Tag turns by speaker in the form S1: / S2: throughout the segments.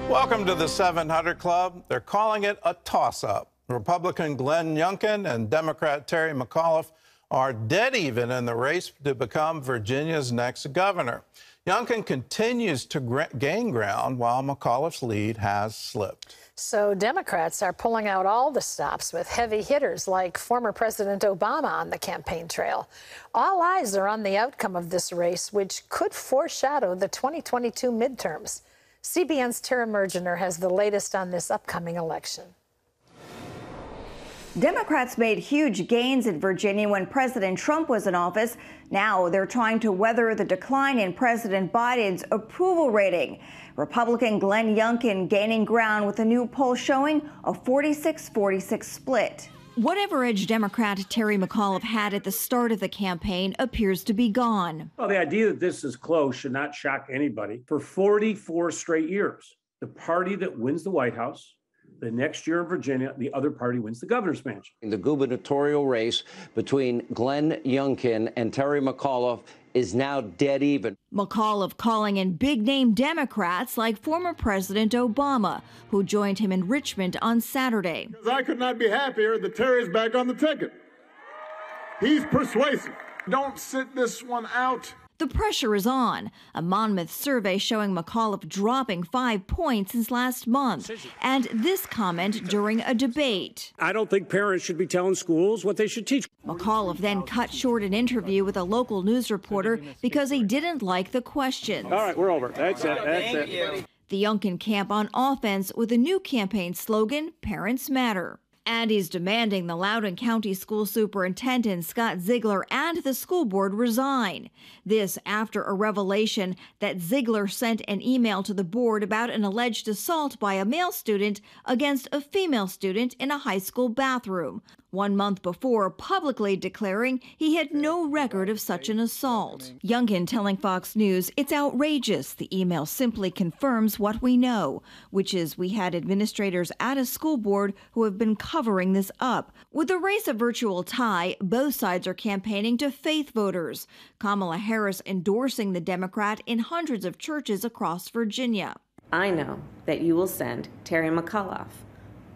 S1: Welcome to the 700 Club. They're calling it a toss-up. Republican Glenn Youngkin and Democrat Terry McAuliffe are dead even in the race to become Virginia's next governor. Youngkin continues to gain ground while McAuliffe's lead has slipped.
S2: So Democrats are pulling out all the stops with heavy hitters like former President Obama on the campaign trail. All eyes are on the outcome of this race, which could foreshadow the 2022 midterms. CBN's Tara Mergener has the latest on this upcoming election.
S3: Democrats made huge gains in Virginia when President Trump was in office. Now they're trying to weather the decline in President Biden's approval rating. Republican Glenn Youngkin gaining ground with a new poll showing a 46-46 split.
S4: Whatever edge Democrat Terry McAuliffe had at the start of the campaign appears to be gone.
S5: Well, the idea that this is close should not shock anybody. For 44 straight years, the party that wins the White House, the next year in Virginia, the other party wins the governor's mansion.
S6: The gubernatorial race between Glenn Youngkin and Terry McAuliffe is now dead even.
S4: McAuliffe calling in big-name Democrats like former President Obama, who joined him in Richmond on Saturday.
S7: Because I could not be happier that Terry's back on the ticket. He's persuasive. Don't sit this one out.
S4: The pressure is on. A Monmouth survey showing McAuliffe dropping 5 points since last month. And this comment during a debate.
S5: I don't think parents should be telling schools what they should teach.
S4: McAuliffe then cut short an interview with a local news reporter because he didn't like the questions.
S5: All right, we're over. That's it. That's it.
S4: The Youngkin camp on offense with a new campaign slogan, Parents Matter. And he's demanding the Loudoun County School Superintendent Scott Ziegler and the school board resign. This after a revelation that Ziegler sent an email to the board about an alleged assault by a male student against a female student in a high school bathroom, 1 month before publicly declaring he had no record of such an assault. Youngkin telling Fox News it's outrageous. The email simply confirms what we know, which is we had administrators at a school board who have been covering this up. With the race a virtual tie, both sides are campaigning to faith voters. Kamala Harris endorsing the Democrat in hundreds of churches across Virginia.
S8: I know that you will send Terry McAuliffe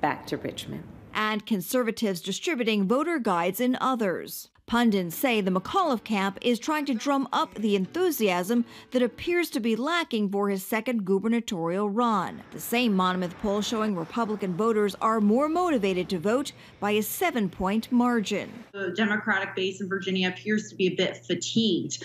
S8: back to Richmond.
S4: And conservatives distributing voter guides in others. Pundits say the McAuliffe camp is trying to drum up the enthusiasm that appears to be lacking for his second gubernatorial run. The same Monmouth poll showing Republican voters are more motivated to vote by a 7-point margin.
S9: The Democratic base in Virginia appears to be a bit fatigued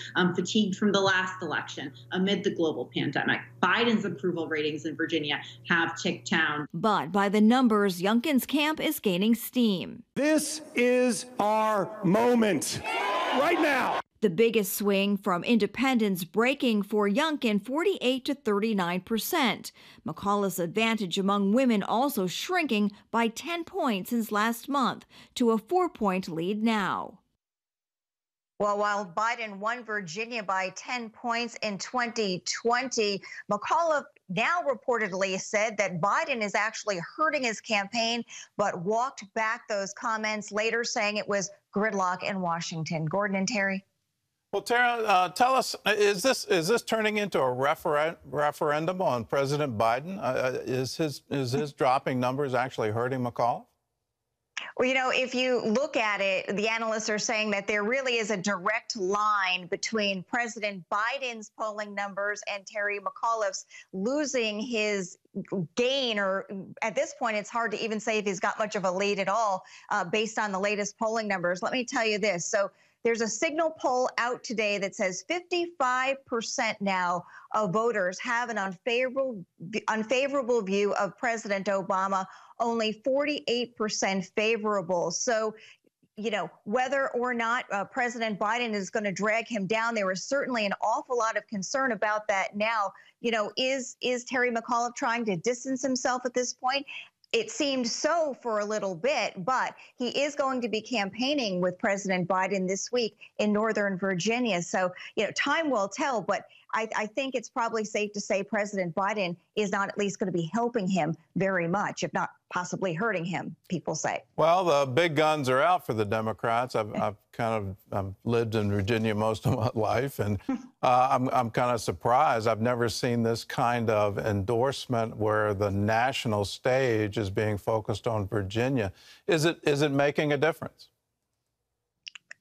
S9: from the last election amid the global pandemic. Biden's approval ratings in Virginia have ticked down.
S4: But by the numbers, Youngkin's camp is gaining steam.
S7: This is our moment. Right now.
S4: The biggest swing from independents breaking for Youngkin 48 to 39%. McAuliffe's advantage among women also shrinking by 10 points since last month to a 4-point lead now.
S3: Well, while Biden won Virginia by 10 points in 2020, McAuliffe now reportedly said that Biden is actually hurting his campaign, but walked back those comments later, saying it was gridlock in Washington. Gordon and Terry.
S1: Well, Tara, tell us, is this turning into a referendum on President Biden? Is his dropping numbers actually hurting McAuliffe?
S3: Well, you know, if you look at it, the analysts are saying that there really is a direct line between President Biden's polling numbers and Terry McAuliffe's losing his gain, or at this point, it's hard to even say if he's got much of a lead at all based on the latest polling numbers. Let me tell you this. So there's a Signal poll out today that says 55% now of voters have an unfavorable view of President Obama, only 48% favorable. So, you know, whether or not President Biden is going to drag him down, there is certainly an awful lot of concern about that now. You know, is Terry McAuliffe trying to distance himself at this point? It seemed so for a little bit, but he is going to be campaigning with President Biden this week in Northern Virginia. So, you know, time will tell. But I think it's probably safe to say President Biden is not at least going to be helping him very much, if not possibly hurting him, people say.
S1: Well, the big guns are out for the Democrats. I've lived in Virginia most of my life, and I'm kind of surprised. I've never seen this kind of endorsement where the national stage is being focused on Virginia. Is it making a difference?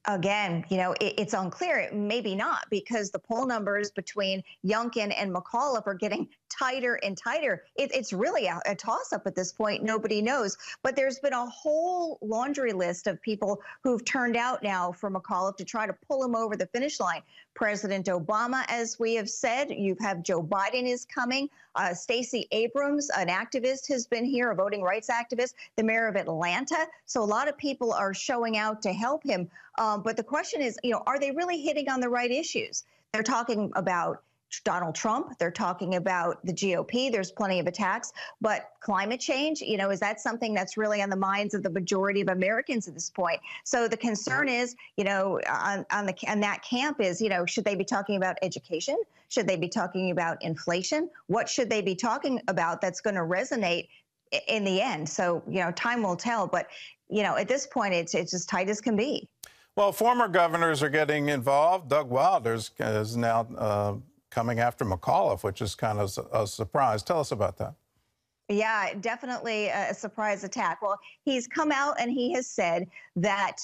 S3: Again, it's unclear. Maybe not, because the poll numbers between Youngkin and McAuliffe are getting tighter and tighter. It's really a toss-up at this point. Nobody knows. But there's been a whole laundry list of people who've turned out now for McAuliffe to try to pull him over the finish line. President Obama, as we have said, you have Joe Biden is coming. Stacey Abrams, an activist, has been here, a voting rights activist, the mayor of Atlanta. So a lot of people are showing out to help him. But the question is, are they really hitting on the right issues? They're talking about Donald Trump. They're talking about the GOP. There's plenty of attacks. But climate change, is that something that's really on the minds of the majority of Americans at this point? So the concern is, on that camp is, should they be talking about education? Should they be talking about inflation? What should they be talking about that's going to resonate in the end? So, time will tell. But, at this point, it's as tight as can be.
S1: Well, former governors are getting involved. Doug Wilder's is now coming after McAuliffe, which is kind of a surprise. Tell us about that.
S3: Yeah, definitely a surprise attack. Well, he's come out and he has said that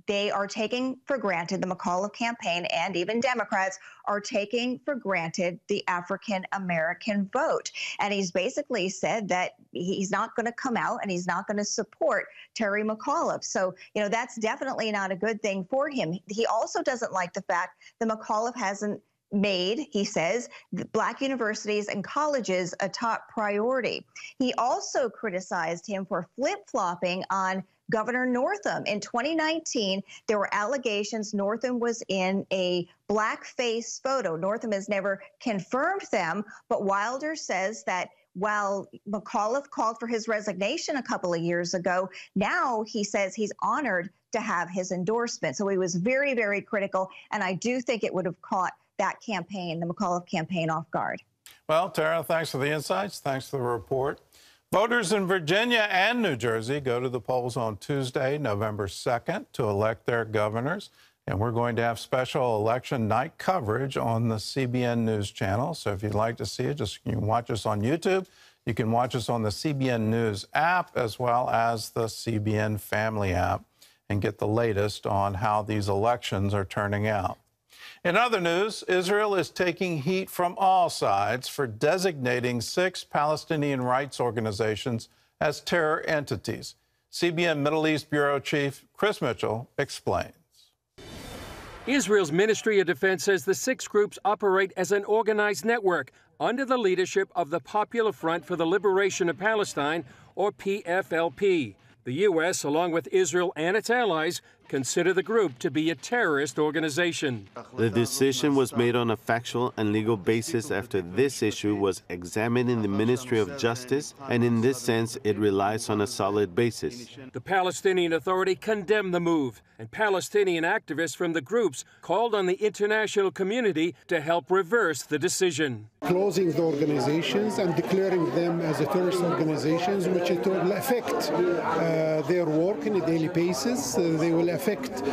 S3: they are taking for granted, the McAuliffe campaign and even Democrats are taking for granted the African-American vote. And he's basically said that he's not going to come out and he's not going to support Terry McAuliffe. So, that's definitely not a good thing for him. He also doesn't like the fact that McAuliffe hasn't made, he says, Black universities and colleges a top priority. He also criticized him for flip-flopping on Governor Northam. In 2019, there were allegations Northam was in a blackface photo. Northam has never confirmed them, but Wilder says that while McAuliffe called for his resignation a couple of years ago, now he says he's honored to have his endorsement. So he was very, very critical, and I do think it would have caught that campaign, the McAuliffe campaign, off guard.
S1: Well, Tara, thanks for the insights. Thanks for the report. Voters in Virginia and New Jersey go to the polls on Tuesday, November 2nd, to elect their governors. And we're going to have special election night coverage on the CBN News Channel. So if you'd like to see it, you can watch us on YouTube. You can watch us on the CBN News app as well as the CBN Family app and get the latest on how these elections are turning out. In other news, Israel is taking heat from all sides for designating 6 Palestinian rights organizations as terror entities. CBN Middle East Bureau Chief Chris Mitchell explains.
S10: Israel's Ministry of Defense says the 6 groups operate as an organized network under the leadership of the Popular Front for the Liberation of Palestine, or PFLP. The U.S., along with Israel and its allies, consider the group to be a terrorist organization.
S11: The decision was made on a factual and legal basis after this issue was examined in the Ministry of Justice, and in this sense, it relies on a solid basis.
S10: The Palestinian Authority condemned the move, and Palestinian activists from the groups called on the international community to help reverse the decision.
S12: Closing the organizations and declaring them as a terrorist organizations, which it will affect their work on a daily basis. They will affect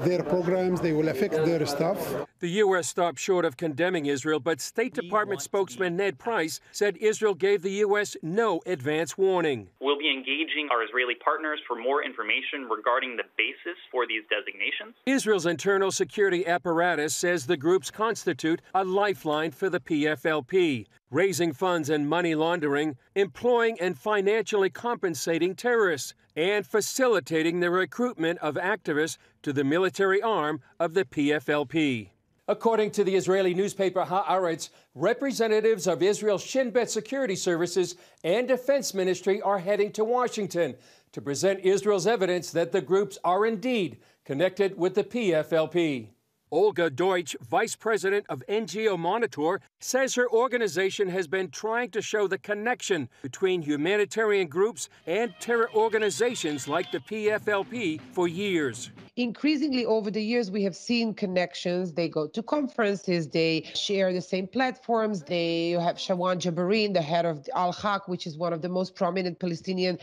S12: their programs. They will affect their stuff.
S10: The U.S. stopped short of condemning Israel, but State Department spokesman Ned Price said Israel gave the U.S. no advance warning.
S13: We'll be engaging our Israeli partners for more information regarding the basis for these designations.
S10: Israel's internal security apparatus says the groups constitute a lifeline for the PFLP, raising funds and money laundering, employing and financially compensating terrorists, and facilitating the recruitment of activists to the military arm of the PFLP. According to the Israeli newspaper Haaretz, representatives of Israel's Shin Bet security services and defense ministry are heading to Washington to present Israel's evidence that the groups are indeed connected with the PFLP. Olga Deutsch, vice president of NGO Monitor, says her organization has been trying to show the connection between humanitarian groups and terror organizations like the PFLP for years.
S14: Increasingly over the years, we have seen connections. They go to conferences, they share the same platforms. They have Shawan Jabarin, the head of Al-Haq, which is one of the most prominent Palestinian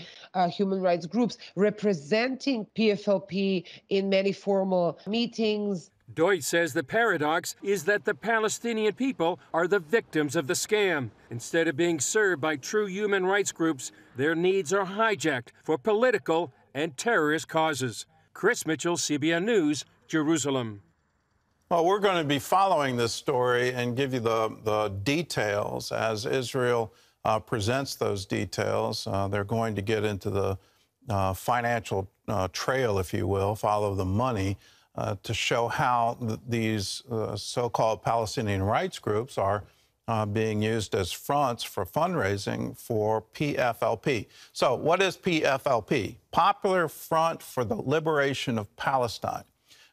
S14: human rights groups, representing PFLP in many formal meetings.
S10: Deutsch says the paradox is that the Palestinian people are the victims of the scam. Instead of being served by true human rights groups, their needs are hijacked for political and terrorist causes. Chris Mitchell, CBN News, Jerusalem.
S1: Well, we're going to be following this story and give you the details as Israel presents those details. They're going to get into the financial trail, if you will, follow the money, to show how these so-called Palestinian rights groups are being used as fronts for fundraising for PFLP. So what is PFLP? Popular Front for the Liberation of Palestine.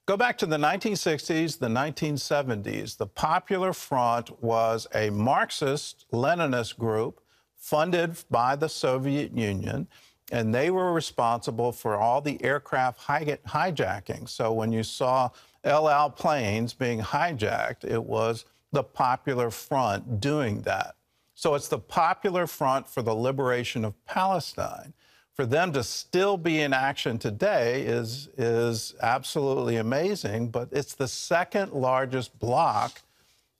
S1: Go back to the 1960s, the 1970s. The Popular Front was a Marxist-Leninist group funded by the Soviet Union, and they were responsible for all the aircraft hijacking. So when you saw El Al planes being hijacked, it was the Popular Front doing that. So it's the Popular Front for the Liberation of Palestine. For them to still be in action today is absolutely amazing, but it's the second largest bloc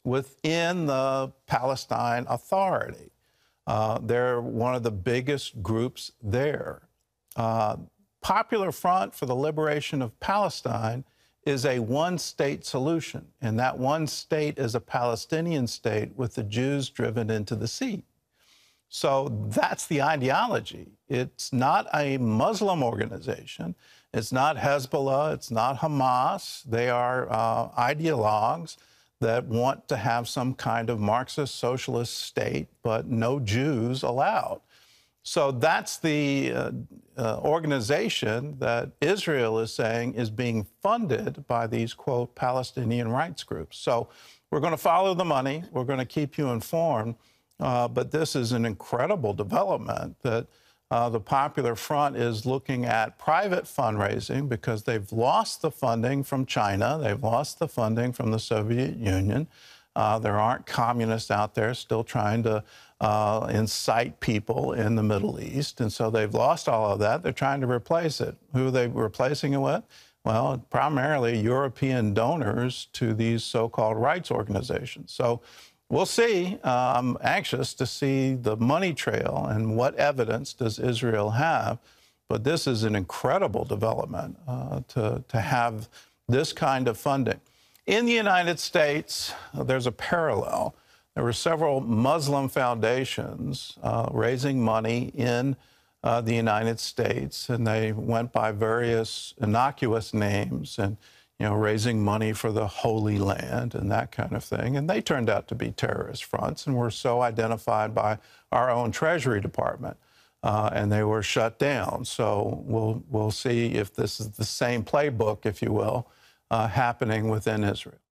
S1: within the Palestine Authority. They're one of the biggest groups there. Popular Front for the Liberation of Palestine is a one-state solution, and that one state is a Palestinian state with the Jews driven into the sea. So that's the ideology. It's not a Muslim organization. It's not Hezbollah. It's not Hamas. They are ideologues that want to have some kind of Marxist socialist state, but no Jews allowed. So that's the organization that Israel is saying is being funded by these, quote, Palestinian rights groups. So we're going to follow the money. We're going to keep you informed. But this is an incredible development that the Popular Front is looking at private fundraising because they've lost the funding from China. They've lost the funding from the Soviet Union. There aren't communists out there still trying to incite people in the Middle East. And so they've lost all of that. They're trying to replace it. Who are they replacing it with? Well, primarily European donors to these so-called rights organizations. So we'll see. I'm anxious to see the money trail and what evidence does Israel have. But this is an incredible development to have this kind of funding. In the United States, there's a parallel. There were several Muslim foundations raising money in the United States, and they went by various innocuous names and, you know, raising money for the Holy Land and that kind of thing. And they turned out to be terrorist fronts and were so identified by our own Treasury Department, and they were shut down. So we'll see if this is the same playbook, if you will, happening within Israel.